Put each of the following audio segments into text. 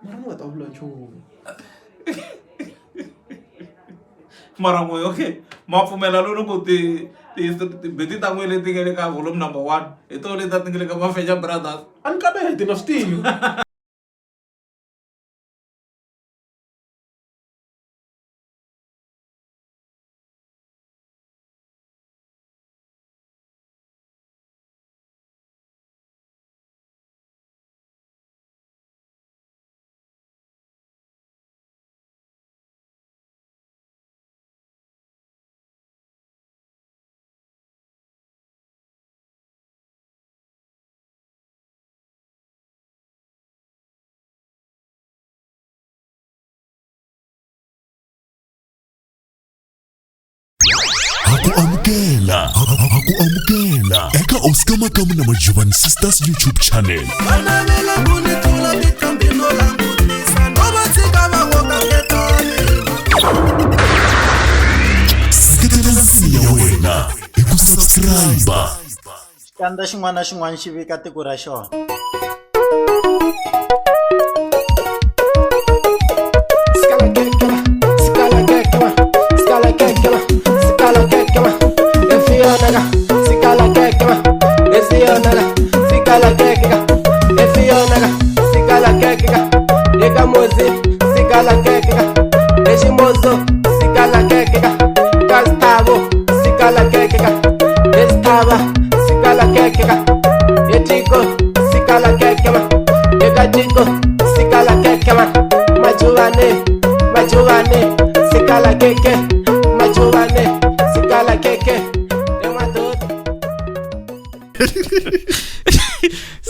Mara mo ta vula nchumu. Mara mo okay. Mapfumela loko ti beti ta n'we leti nga le ka volume number 1 hi tona leti ti nga le ka Mafenya Brothers. A ni kabe heti na still. Hakuamukela eka Oscar Makamu na Majuvan Sisters YouTube channel. Seketela nsinya wena hi ku subscribe. Xikandza xin'wana na xin'wana xi vika tiko ra xona.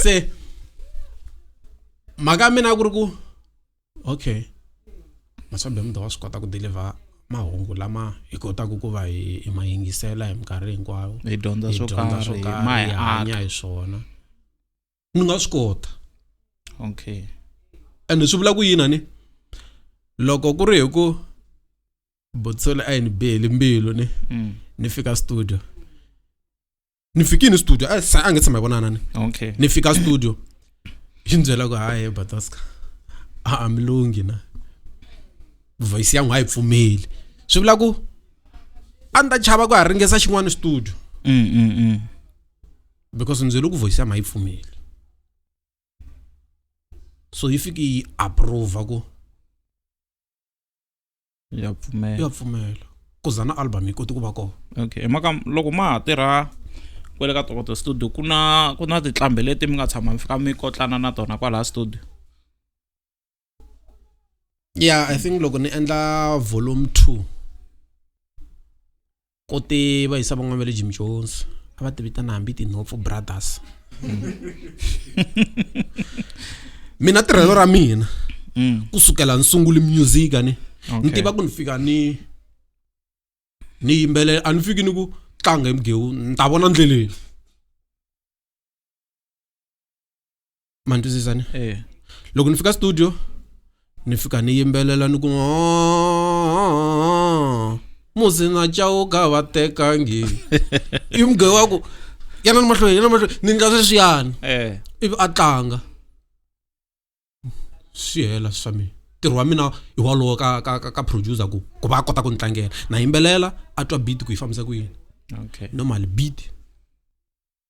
Se maka mina ku ri ku okay masambe mntu wa swi kota ku deliver mahungu lama hi kotaka ku va hi ma yingisela hi minkarhi hinkwayo Hi dyondza swo karhi, ma hi hanya hi swona ni nga swi kota. Okay. And swi vula ku yini ni loko ku ri hi ku Botsole a ni beli mbilu ni fika studio ni fikini studio a nge tshama vonana ni Okay. ni fika studio xindzela ku hayi Bataska a milungi na voice yangu hayipfumeli swi vula ku a ni ta chava ku ha ringesa xin'wana studio because ndzela ku voice ya hayipfumeli so yi fiki yi approve ku Ya pfumela ku zana album yi koti ku va kona. Okay. Maka loko ma ha tirha kwele ka Tokoto studio ku na titlambe leti mi nga tshama mi fika mi kotlana na tona kwala studio. Yeah, I think loko ni endla volume 2 kote va hisa van'wana va le Jim Jones a va tivitana hambi Tinhopfu Brothers. Mina tirhelo ra mina kusukela nsunguli music ani ni tiva ku ni fika ni yimbele a ni fiki ni ku tlanga emgewu ni ta vona ndleleni ma ntwisisa ni loko ni fika studio ni fika ni yimbelela ni ku muzina chawo ka va tekangi i mgewu wa ku yana ni mahlweni ni ndla sweswiyani ivi a tlanga swi hela swa mina ntirho wa mina hi walowo ka producer ku va a kota ku ni tlangela na yimbelela a twa beat ku yi fambisa ku yini. Okay. Normal beat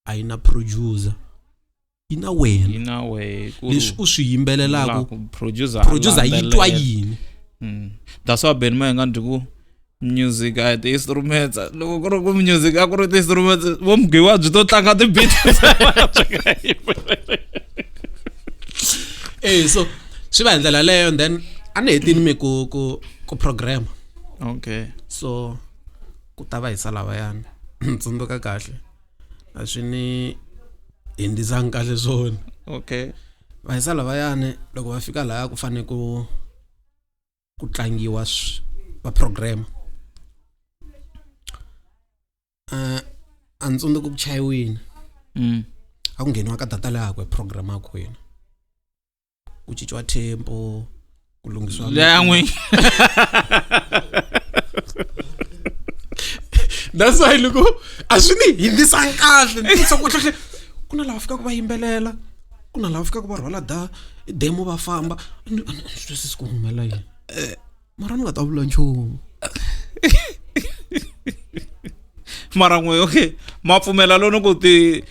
a yi na producer yi na wena leswi u swi yimbelelaku producer yi twa yini. That's why Ben Mayenga ndiku music at the instruments loko ku ri ku music a ku ri ti instruments vo mgewa byi to tlanga ti beat. So swi va hi ndlela leyo and then a ni hetini mi ku program. Okay. So ku ta va hi sala lavayani tsundzuka kahle a swi ni hindisanga kahle swona. Okay. Va hi sala lavayani loko va fika laha ku fane ku tlangiwa va program a ntsundzuka ku chayiwini a ku ngheniwa ka data laha ku program ya khwena ku cinciwa tempo ku lunghisiwa lan'we. That's why loko a swi ni hindisanga kahle ni ku na lava fika ku va yimbelela kuna lava fikaka va rhwala demo va famba swi swi ku humela yini mara ni nga ta vula nchumu mara n'we okay ma pfumela loko ku ti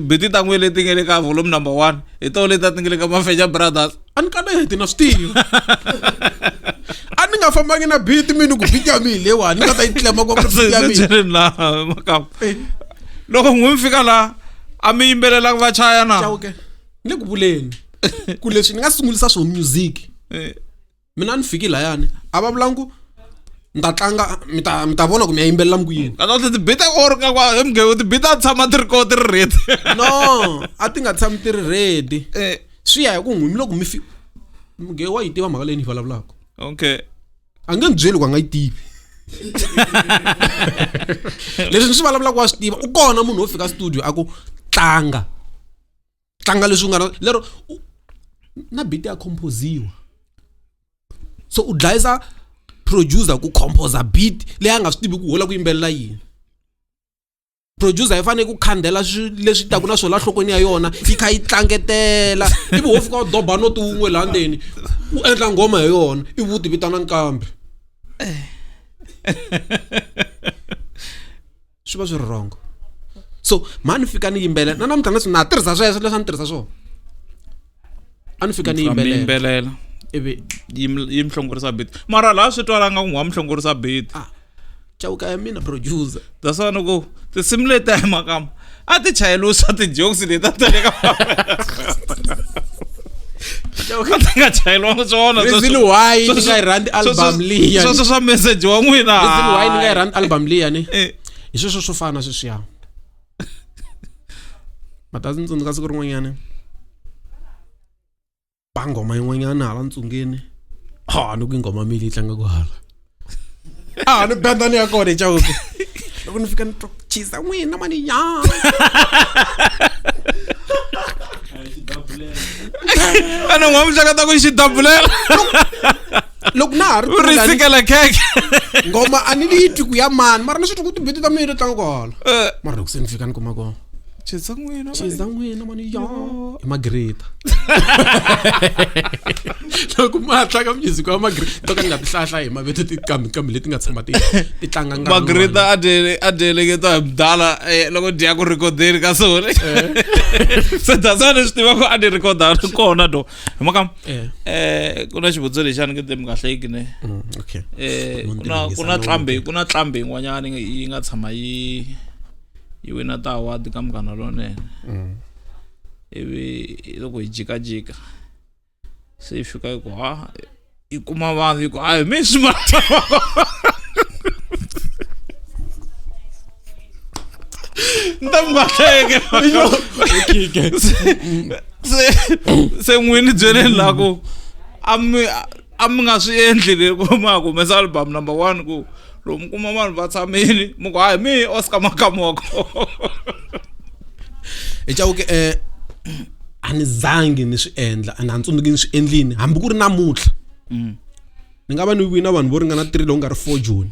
biti ta n'we leti nga le ka volume number 1 hi to leti ti nga le ka Mafenya Brothers a ni kaneti na swi tiva a ni nga fambangi na beat mina ku beat ya mina lewa ni nga ta yi tlema ku beat ya mina na makam loko n'we fika la a mi yimbelela va chaya na okay ni ku vuleni ku leswi ni nga sungulisa swo music mina ni fiki la yani a va vulangu nda tlanga mi ta vona ku mi ya yimbelela mu kuyini ka ti beat or ka kwa emge ti beat tshama ti record ti ready no a ti nga tshami ti ready swi ya hi ku n'wimi loko mi mge wa yi tiva mhaka leyi ni vulavulaka okay a nge ni byeli ku a nga yi tivi leswi ni swi vulavulaka wa swi tiva u kona munhu wo fika studio a ku tlanga leswi u nga lero na beat ya composiwa so u dlayisa producer ku compose beat leyi a nga swi tivi ku hola ku yimbelela yini producer yi fanele ku khandela leswi taku na swona hlokweni ya yona yi kha yi tlangetela ivi wo fika u doba no ti wun'we laha ndzeni u endla ngoma hi yona ivi u ti vitanani kambe swi va swi ri wrong so mani fika ni yimbelela na namuntlha na na tirhisa sweswo leswi a ni tirhisa swona a ni fika ni yimbelela ivi yi mhlongorisa beat mara la swi twala nga n'wa mhlongorisa beat chauka ya mina producer dasana ku ti simulate hi makama a ti chayelusa ti jokes leta tele ka chauka nga chayelwa swona reason why ni nga rand album liya so swa message wa n'wina reason why ni nga rand album liya ni hi sweswo swo fana sweswiya matazi ntsundzuka siku rin'wanyana bangoma yin'wanyana hala ntsungeni ni ku ingoma mili yi tlanga ku hala ni benda ni ya kona chauke loko ni fika ni chisa n'wina mani ya ana n'wa muhleketa ku xidabulela loko na ha ri risikela keke ngoma a ni yi twi ku ya mani mara ni swi twi ku tibeti ta mina tlanga ku hala mara loko se ni fika ni kuma kona chisa n'wina mani ya i Margarita loko ma tlanga music wa Margarita to ka ni nga ti hlahla hi mavito ti kambe leti nga tshama ti tlanga nga Margarita a delegate hi mdala loko dia ku recordeni ka sone se dasana swi tiva ku a ni recorda kona do hi maka ku na xivutiso lexi a ni nge temi kahle yiki ne okay kuna tlambe yin'wanyana yi nga tshama yi wina ta award ka Munghana Lonene ivi loko yi jikajika se yi fika ku yi kuma vanhu ku hayi mi swi mata ntamgahleke se n'wini byeleni la ku a mi nga swi endli ku ma humesa album number 1 ku lomu kuma vanhu va tshamini mu ku hayi mi Oscar Makamoko chauke a ni zangi ni swi endla a ni tsundzuki ni swi endlini hambi ku ri namuntlha ni nga va ni wina vanhu vo ringana 3 lowu nga ri 4 June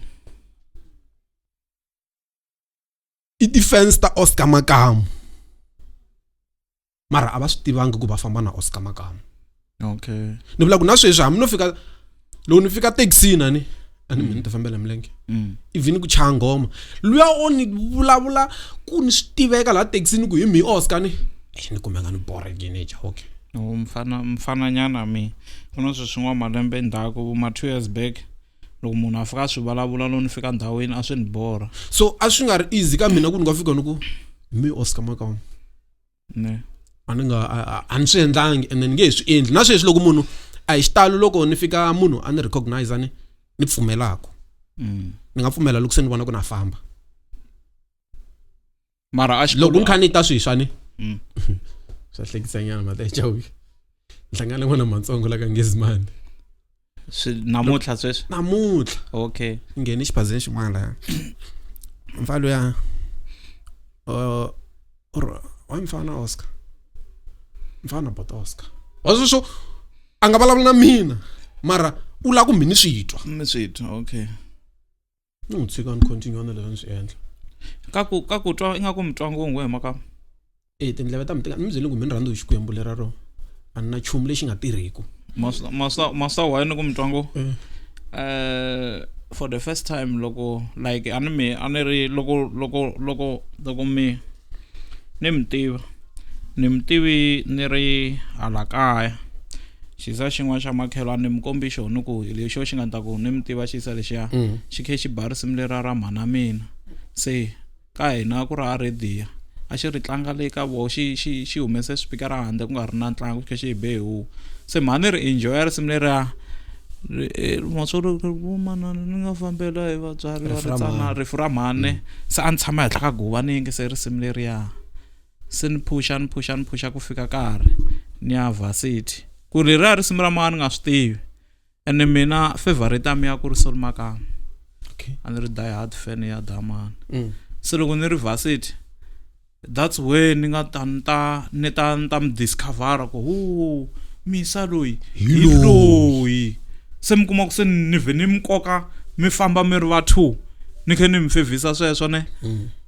i defense ta Oscar Makamu mara a va swi tivanga ku va famba na Oscar Makamu okay ni vula ku na sweswi hambi no fika loko ni fika taxini a ni mina ta fambela milenge even ku chaya ngoma luya o ni vulavula ku ni swi tiveka laha taxini ku hi mi Oscar ni kumeka ni borekini okay mfana nyana mi kuna swin'wana malembe ndzhaku ma 2 years back loko munhu a fika swi vulavula loko ni fika ndhawini a swi ni bora so a swi nga ri easy ka mina ku ni nga fika ni ku mi Oscar Makamu ne a ni swi endlangi and ni nge swi endli na sweswi loko munhu a hi xitalo loko ni fika munhu a ni recognize ni pfumelaka ni nga pfumela loko se ni vona ku na famba mara loko ni kha ni ta swi swa ni swa hlekisa nyana mata chawi hlangana n'wana matsongo la ka Ngezimani namuntlha sweswi namuntlha okay ngeni xiphazeni xin'wana la mfalo ya wa mfana Oscar mfana bot Oscar washo a nga vulavula na mina mara u la ku mini switwa okay no tsika ni continue na leswi swi endla ka ku twa ingaku mtwangu ngwe maka tindleve ta mi byele ku mi ni rhandza hi Xikwembu lera ro a ni na chumu lexi nga tirhiku masa wine ku mitwangu for the first time loko like ani ri loko mi ni mitivi ni ri hala kaya xisa xin'wana xa makhelwani ni mi kombi xona ku hi lexo xi nga ta ku ni mi tiva xisa lexiya xi khe xi ba risimu lera ra mhana mina se ka hina ku ra radio a xi ri tlanga le ka vo xi humese swipikara handle ku nga ri na ntlangu xi khe xi hi behu se mhani ri enjoy risimu leriya masolo manana ni nga fambela hi vatswari va ri tsana rifu ra mhani se a ni tshama henhla ka guva ni yingise risimu leriya se ni phusha ku fika karhi ni ya varsity ku ri ra risimu ra mhani nga swi tivi ene mina favorite ya mi ya ku ri Sol Makamba a ni ri die hard fan ya Damani se loko ni ri varsity that's where ni nga ni ta mi discover ku misa loyi hi loyi se mi kuma ku se ni vhe ni mi koka mi famba mi ri va 2 ni khe ni mi fevhisa sweswo ne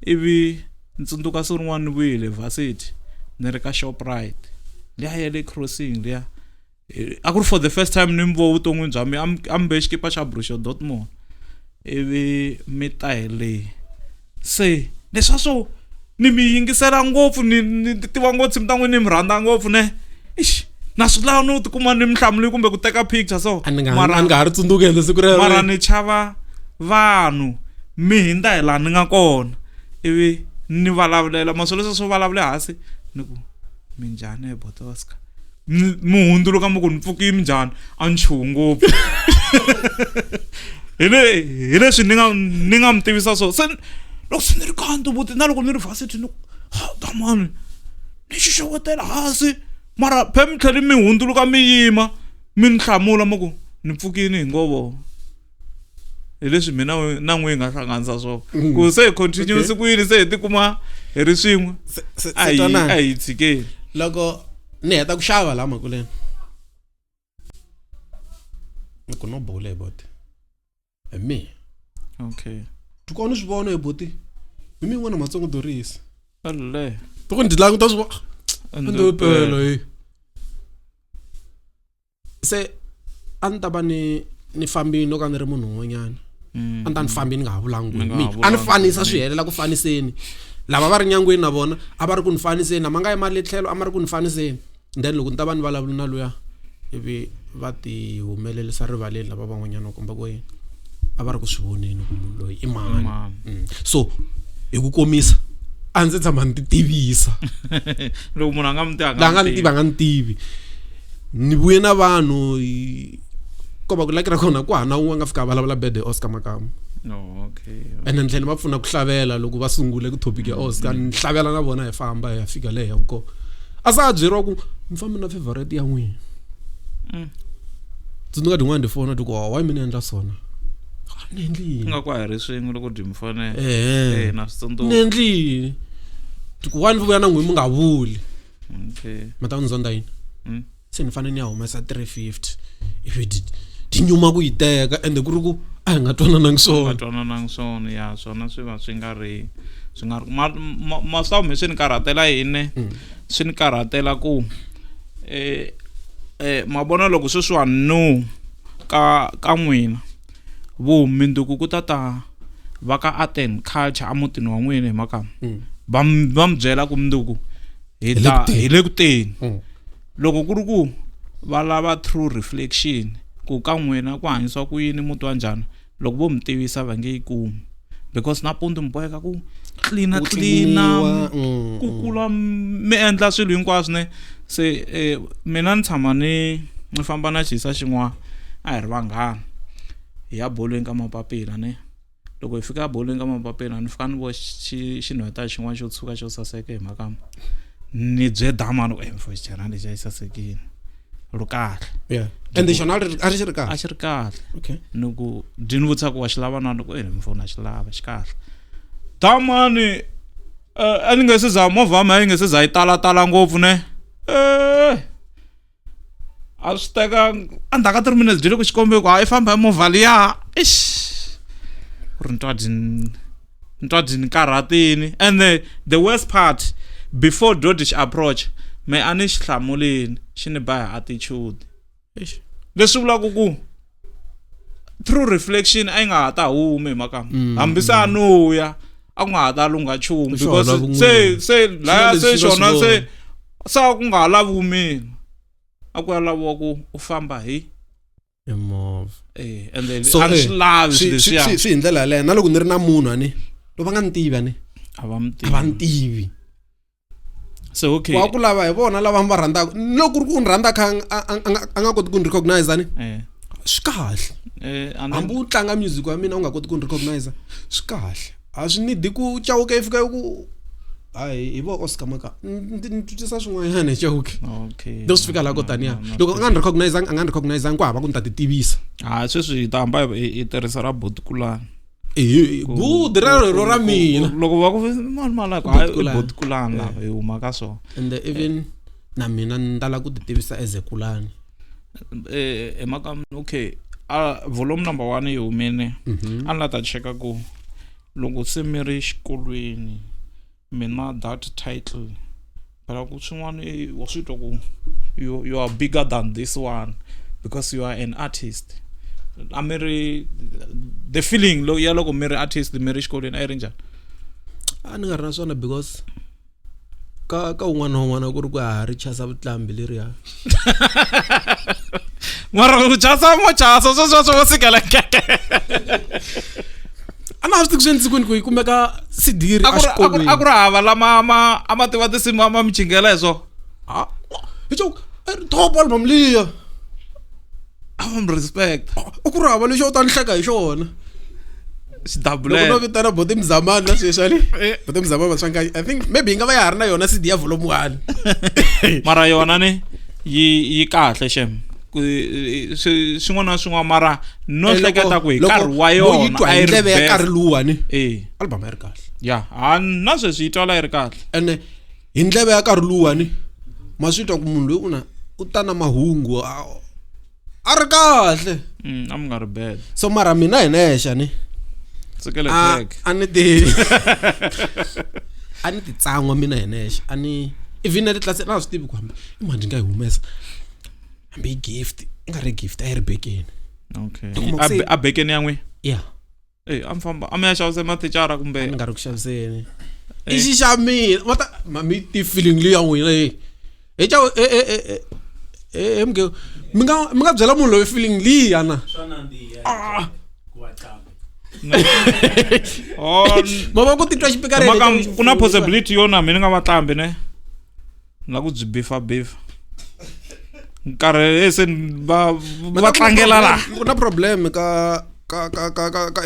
ivi ni tsundzuka siku rin'wana ni vuyile varsity ni ri ka Shoprite liya ya le crossing liya a ku ri for the first time ni mi vo vuton'wini bya mi a mi be xikipa xa Borussia Dortmund ivi mi ta hele se leswa swo ni mi yingisela ngopfu ni tiva ngopfu mi ta n'wi ni mi rhandza ngopfu ne na swi lava no tikuma ni mi hlamuli kumbe ku teka picture so mara nga ha ri tsundzuki endle siku rero mara ni chava vanhu mi hindza hi laha ni nga kona ivi ni vulavulela masolo leswi swo vulavule hansi ni ku mi njhani Botoska mi hundzuluka mi ku ni pfuki mi njhani a ni chuhi ngopfu hi leswi ni nga mi tivisa so se loko se ni ri kanto buti na loko ni ri varsity ni ku Damani ni xixewetela hansi mara phe mi tlheli mi hundzuluka mi yima mi ni hlamula ma ku ni pfukini hi ngovo hi leswi mina na n'we hi nga hlanganisa swona ku se hi continue siku yini se hi tikuma hi ri swin'we a hi tshikeli loko ni heta ku xava laha makuleni ni ku no bole bote hi mi okay tu kona swi vona boti hi mi n'wana matsongo Doris alle to ku ndzi languta swi ndo pelo se anta ba ni fambi no ka ni ri munhu un'wanyana anta ni fambi ni nga vulangu mi a ni fanisa swi helela ku faniseni lava va ri nyangweni na vona a va ri ku ni faniseni ma nga yi mali tlhelo a ma ri ku ni faniseni then loko ni ta va ni vulavula na luya ivi va ti humelelisa rivaleni lava van'wanyana kumbe ku yini a va ri ku swi voneni ku munhu loyi i mani so hi ku komisa a ndzi tshama ni tivisa loko munhu a nga mi nga ni tivi ni vuye na vanhu ko va ku lakira kona ku hana un'we nga fika vulavula birthday Oscar Makamba okay and then tlhela va pfuna ku hlavela loko va sungule ku topic ya Oscar ni hlavela na vona hi famba hi fika le ya ko a sa byeriwa ku mi fambi na favorite ya n'wina tsundzuka din'wana tifona ti ku why mina endla swona ni endlini nga kwa hi ri swin'we loko di mi fonela na switsundzuko ni endlini ku wani vuya na n'we mi nga vuli okay mata ni zonda yini se ni fanele ni ya humesa 350 ivi ti nyuma ku yi teka ende ku ri ku a hi nga twananangi swona ya swona swi va swi nga ri masawu me swi ni karhatela yini swi ni karhatela ku mabona loko sweswiwani no ka n'wina vumundzuku ku tata va ka art and culture a mutini wa n'wina hi maka va mi byela ku mundzuku hi le ku teni loko ku ri ku va lava through reflection ku ka n'wina ku hanyisiwa ku yini muti wa njhani loko vo mi tivisa va nge yi kumi because napundu mi boheka ku clean ku kula mi endla swilo hinkwaswo ne se mina ni tshama ni famba na xisa xin'wana a hi ri vanghana hi ya bolweni ka mapapila ne loko hi fika bolweni ka mapapila ni fika ni vo xinhweta xin'wana xo tshuka xo saseka hi maka ni bye Damani ku mfo xicharani lexi a xi sasekile ro kahle ende xona a xi ri kahle a xi ri kahle okay ni ku dini vutisa ku wa xi lava na loko mfona xi lava xi kahle Damani a ni nga se za movha ma yi nga se za yi tala ngopfu ne a swi teka endzhaku ka 3 minutes loko xikombe ku a yi famba hi movha liya ku ri ntwa dini karhatini and the worst part before dodi xi approach me a ni xi hlamulini xi ni ba hi attitude leswi vulaka ku through reflection a yi nga ha ta humi hi maka hambi se a nuya a ku nga ha ta lunga nchumu because se laya se xona se sa ku nga ha lavi mina a ku ya laviwa ku u famba hi emovha and then a ni swi lavi swi hi ndlela yaleyo na loko ni ri na munhu ani lo va nga ni tivi ani a va ni tivi so okay wa ku lava hi vona lava va rhandaka loko ku ri ku ni rhandza kha a nga koti ku ni recognize ani swi kahle hambi u tlanga music wa mina u nga koti ku ni recognize swi kahle a swi need ku chawuka ifika ku hayi hi vo Oscar Maka ni twisisa swin'wanyana chawuka okay loko swi fika la ko taniya loko a nga ni recognize ku hava ku ni ta ti tivisa sweswi hi ta hamba hi tirhisa ra botikulana good rero ra mina loko va ku mali botikulana la hi huma ka swona and even na mina ni tala ku ti tivisa as a kulani maka okay volume number 1 yi humene a ni la ta cheka ku loko se mi ri xikolweni mina that title phela ku swin'wana wa swi twa ku you are bigger than this one because you are an artist a mi ri the feeling ya loko mi ri artist mi ri xikolweni a yi ri njhani a ni nga ri na swona because ka un'wana na un'wana ku ri ku ha ri chasa vutlambi leriya mara ku chasa mo chasa swo sikela a na swi tiki swi endlisikwini ku yi kumeka sidiri a xikolweni a ku ri hava lama a ma tiva tinsimu ma mi chingela hi swona hi top album liya I'm respect ku ri hava lexi u ta ni hleka hi xona loko no vitana bote mzamani na sweswani bote mzamani vaswanga I think maybe yi nga va ya ha ri na yona CD ya volume 1 mara yona ni yi kahle shem swin'wana na swin'wana mara no hleketa ku hi nkarhi wa yona a yi ndleve ya nkarhi luwani album yi ri kahle ya na sweswi yi twala yi ri kahle ene hi ndleve ya nkarhi luwani ma swi twa ku munhu loyi u ta na mahungu a ri kahle a mi nga ri bad so mara mina hi nexa ni a ni ti tsangwa mina hi nexa a ni even na titlase na swi tivi ku hamba i manje nga yi humesa hambi gift i nga ri gift a yi ri bekeni okay a bekeni yan'we yeah a mi famba a mi ya xavisa mathicara kumbe a ni nga ri ku xaviseni i xi xa mina mami ti feeling leyi ya n'wina hi cha mi nga byela munhu loyi feeling liya na mama ku titwa xipikareni ku na possibility yo na mina nga vatlambi ne la ku byi beef nkarhi ese va tlangela la ku na problem ka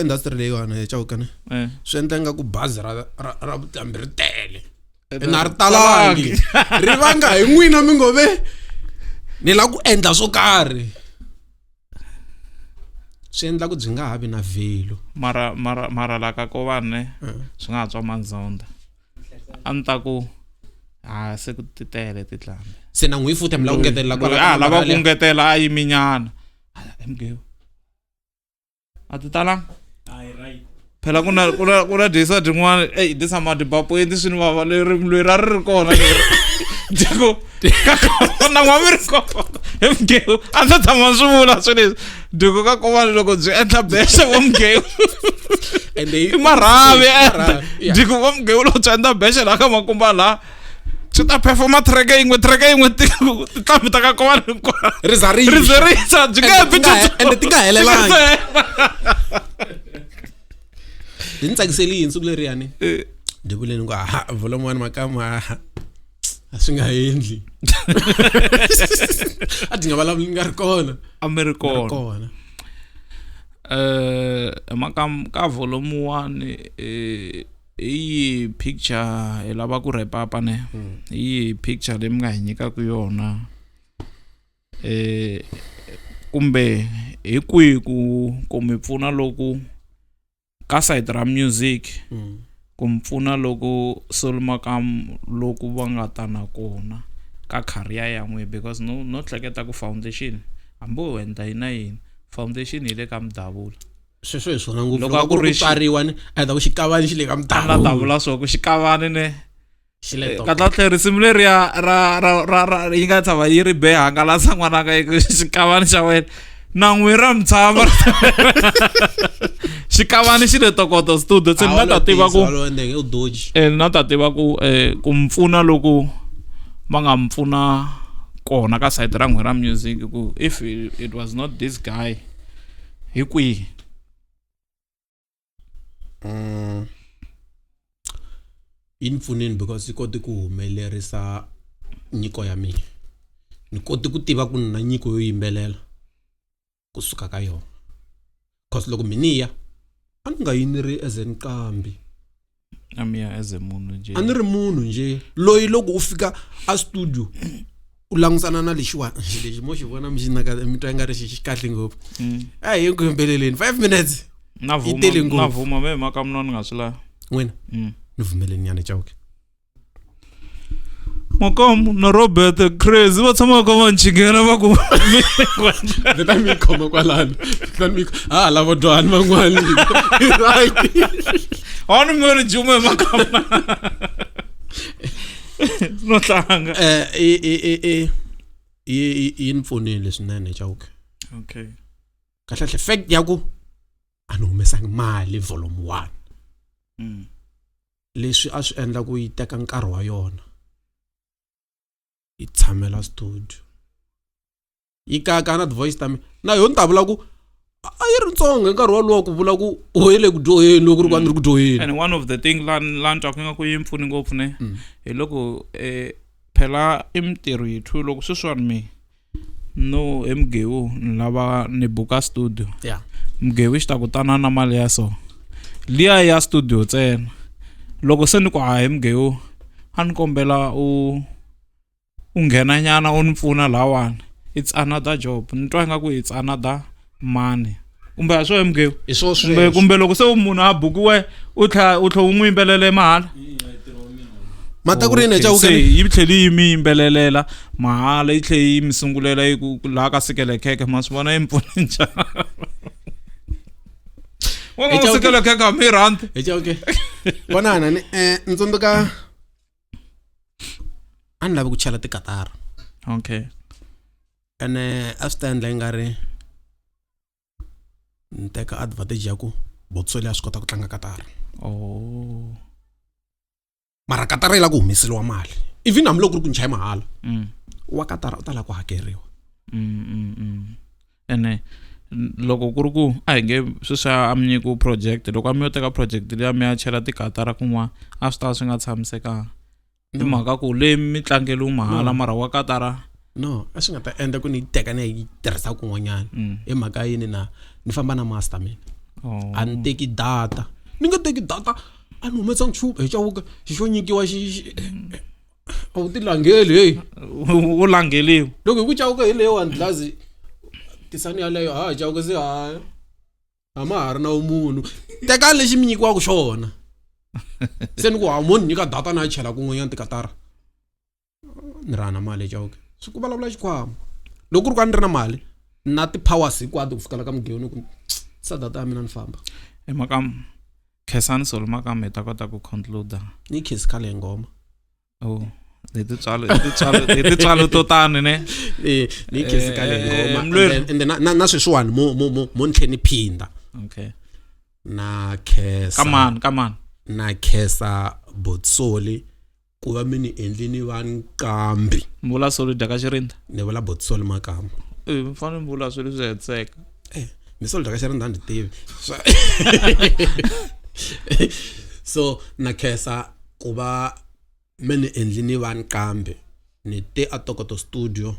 industry leyiwani hi chawukane swi endla nga ku bazi ra vutlambi ri tele na ri talangi ri vanga hi n'wina mi ngo ve ni la ku endla swo karhi swi endla ku byi nga ha vi na velo mara la ka ko vanhu swi nga ha tswa manzonda a ni ta ku se ku titele titlambi se na n'wi futhi mi la ku ngetelela lava ku ngetela a yiminyana mgeu a ti talanga phela ku na disa din'wana disa madibapo endli swi ni vava loyi ra ri kona diko na n'wami ri kona mgeu a ndzi tshama swi vula swi leswi diko ka komani loko byi endla bexe wa mgeu i marhavi diko wa mgeu loko byi endla bexe laha ka makumba laha swi ta performa track yin'we titlambi ta ka komani hinkwayo ri za ri sa byi nga vi ende ti nga helelangi ni tsakiseli yini siku leriyani ndi vuleni ku volume 1 makama a swi nga endli a ti nga vulavuli nga ri kona a mi ri kona makam ka volume 1 iyi picture hi lava ku rap up ne iyi picture leyi mi nga hi nyikaka yona kumbe hi kwihi ku mi pfuna loku ka side ra music ku mi pfuna loko Soul Makam loku va nga ta na kona ka career ya n'we because no hleketa ku foundation ambo wenda ina yini foundation ile ka Mdavula sweswo hi swona ngopfu loko ku ri tsariwa ni a ta ku xikavani xi le ka Mdavula Mdavula so ku xikavani ne katla risimu leri ra yi nga tshava yi ri be hangalasa n'wananga xikavani xa wena na n'wi ra mtshama xikavani xi le Tokoto studio se na ta tiva ku na ta tiva ku mpfuna loko va nga mpfuna kona ka site ra n'wi ra music ku if it was not this guy hi kwihi infuneni because yi koti ku humelerisa nyiko ya mina ni koti ku tiva ku na nyiko yo yimbelela kusuka ka yona cause loko miniya a ni nga yiniri as nqambi amiya as a munhu nje a ni ri munhu nje loyi loko u fika a studio u langutsana na lexiwani lexi mo xi vona mixina ka mitwa yi nga ri xi kahle ngopfu a hi ku yimbeleleni 5 minutes na vuma me maka mna ni nga swi la wena ni vumeleni nyane chauke Makam na Robert crazy va tshama ka va nchingela va ku leta mi khoma kwalani lava dwani van'wani right on mo ri jume makam no tlanga yi mpfunile swinene chauke okay kahle fact ya ku a ni humesanga mali volume 1 leswi a swi endla ku yi teka nkarhi wa yona yi tshamela studio yi kaka na voice tami na yona ta vula ku a yi ri ntsongo nkarhi wolowo ku vula ku hoyele ku dyoheni loko ri ku andri ku dyoheni and one of the thing lan talking ku yi mpfuni ngopfu ne hi loko phela imtirho yithu loko sweswiwani mi no mgeu ni lava ni buka studio yeah mgeu xi ta kutana na mali ya so liya ya studio ntsena loko se ni ku mgeu a ni kombela u nghena nyana u ni pfuna lawani it's another job ni twa nga ku it's another money kumbe a swo mgeu i swo kumbe loko se munhu a bukiwe u tlha u n'wi yimbelele mahala mata ku ri ne chauke yi tlheli yi mi yimbelelela mahala yi tlhe yi mi sungulela yi ku la ka sikele kheke ma swi vona yi mpfuna njhani wa nga sikele kheke mi rand chauke vonana ni ntsundzuka a ni lavi ku chela tikatara okay ene a swi ta endla yi nga ri ni teka advantage ya ku Botsoli a swi kota ku tlanga katara mara katara yi la ku humeseliwa mali even hambiloko ri ku nchayi mahala wa katara u ta la ku hakeriwa ene loko ku ri ku a hi nge sweswi a mi nyiku project loko a mi yo teka project leyi a mi ya chela tikatara kun'wana a swi ta swi nga tshamisekanga i mhaka ku leyi mi tlangeliwi mahala mara wa katara no a swi nga ta endla ku ni yi teka ni ya yi tirhisa kun'wanyana i mhaka yini ni famba na master mina a ni teki data ni nga teki data a ni humesa nchumu hi chauka xo nyikiwa a wu ti langeli heyi u langeliwa loko hi ku chauka hi leyiwani dlazi tisani yaleyo chauka se a ma ha ri na vumunhu teka lexi mi nyikiwaka xona se ni ku mo ni nyika data na ya chela kun'wanyana tikatara ni rana mali chauke swi ku vulavula xikhwama loko ku ri ku a ni ri na mali na ti-powers hinkwato ku fikela ka mugeu ni ku sa data ya mina ni famba emakam khesani solo makam hi ta kota ku conclude ni khesi khale hi ngoma leti tswalo to tani ne ni khesi khale hi ngoma and then na sweswiwani mo ni tlhe ni phinda okay na khesa come on na khesa Botsoli ku va mi ni endlini va nqambi mvula solo daka xirinda ni vula Botsoli makama mfana mvula solo swi hetseka mi solo daka xirinda ndi tivi so na khesa ku va mi ni endlini va nqambi ni te a Tokoto studio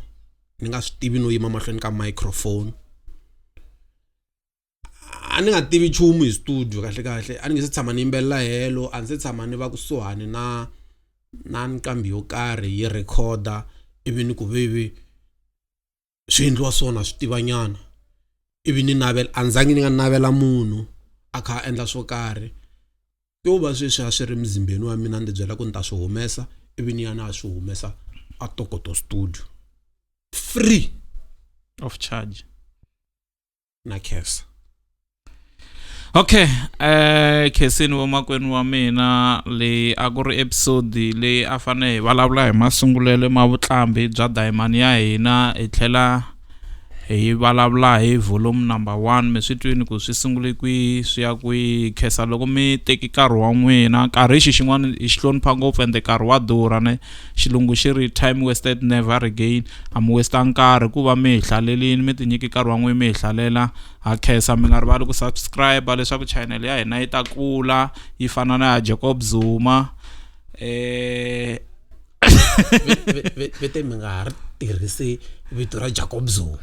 ni nga swi tivi no yima mahlweni ka microphone a ni nga tivi chumu hi studio kahle a ni nge se tshama ni yimbelela helo a ni se tshama ni va kusuhani na nqambi yo karhi yi recorder ivi ni ku vivi swi endliwa swona swi tivanyana ivi ni navela a ndzangi ni nga navela munhu a kha endla swo karhi to va sweswi a swi ri mzimbeni wa mina ndi byela ku ni ta swi humesa ivi ni ya na swi humesa a Tokoto studio free of charge na khesa Okay, khesini vomakwenu wa mina leyi a ku ri episode leyi a fane hi vulavula hi masungulelo ma vutlambi bya Diamond ya hina hi tlhela hi vulavula hi volume number 1 mi swi twini ku swi sungule kwi swi ya kwi khesa loko mi teki nkarhi wa n'wina nkarhi xi xin'wana hi xi hlonipha ngopfu ende nkarhi wa durha ne xilungu xi ri time wasted never again a mi westa nkarhi ku va mi hi hlalelini mi tinyiki nkarhi wa n'wina mi hi hlalela ha khesa mi nga rivali ku subscribe leswaku channel ya hina yi ta kula yi fana na ya Jacob Zuma vete mi nga ha ri tirhisi vito ra Jacob Zuma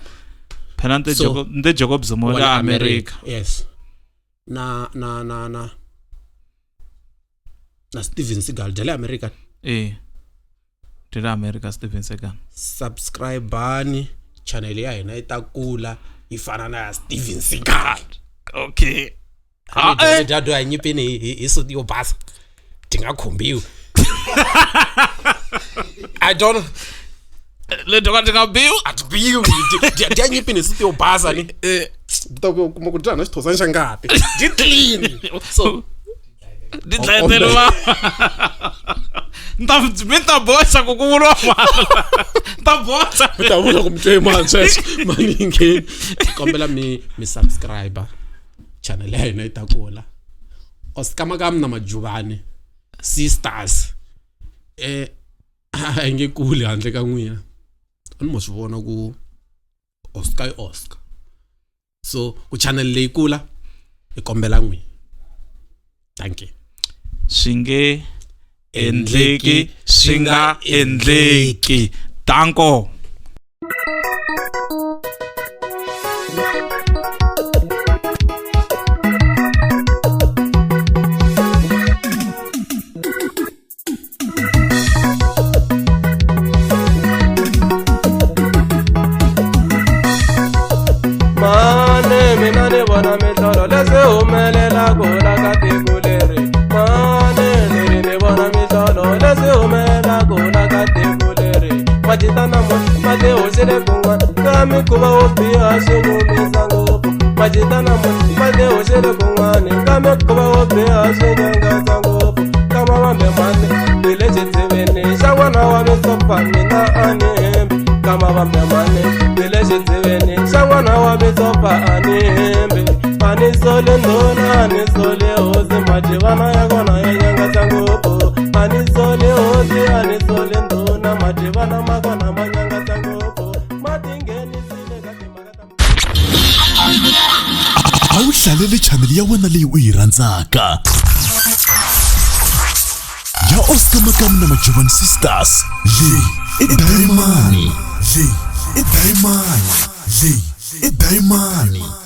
phela nte Jacob Zuma wa America. Yes. Na Steven Seagal dale America. Dale America Steven Seagal. Subscribe bani channel ya hina ita kula ifana na Steven Seagal. Okay. Dado anyipini hi studio bus. Tinga khombiwe. I don't le doka bill at bill dia nyipini studio bus ani to kuma ku dana xithosa xa ngati di clean so di tlaetela nta bosa ku vula nta bosa ta vula ku mtwe manje maningi kombela mi subscriber channel ya hina itakula osikama kam na majuvane sisters ngekuli handle ka n'wina ani mo swi vona ku Oscar so ku channel leyi kula hi kombela n'wina thank you swi nge endleki swi nga endleki tanko kuba wopia shenyumisa ngopo majitana made oshele kungwane kame kuba wopia shenyanga ngopo kama wambe mane bile jitsevene shangwana wa misopa mina anembe kama wambe mane bile jitsevene shangwana wa misopa anembe anisole ndona anisole ozi majivana yagona yenyanga ngopo anisole ozi anisole ndona majivana magona manyanga ngopo a wu hlalele channel ya wena leyi u yi rhandzaka ya Oscar Makamu na Majuvane Sisters. Leyi i Diamond.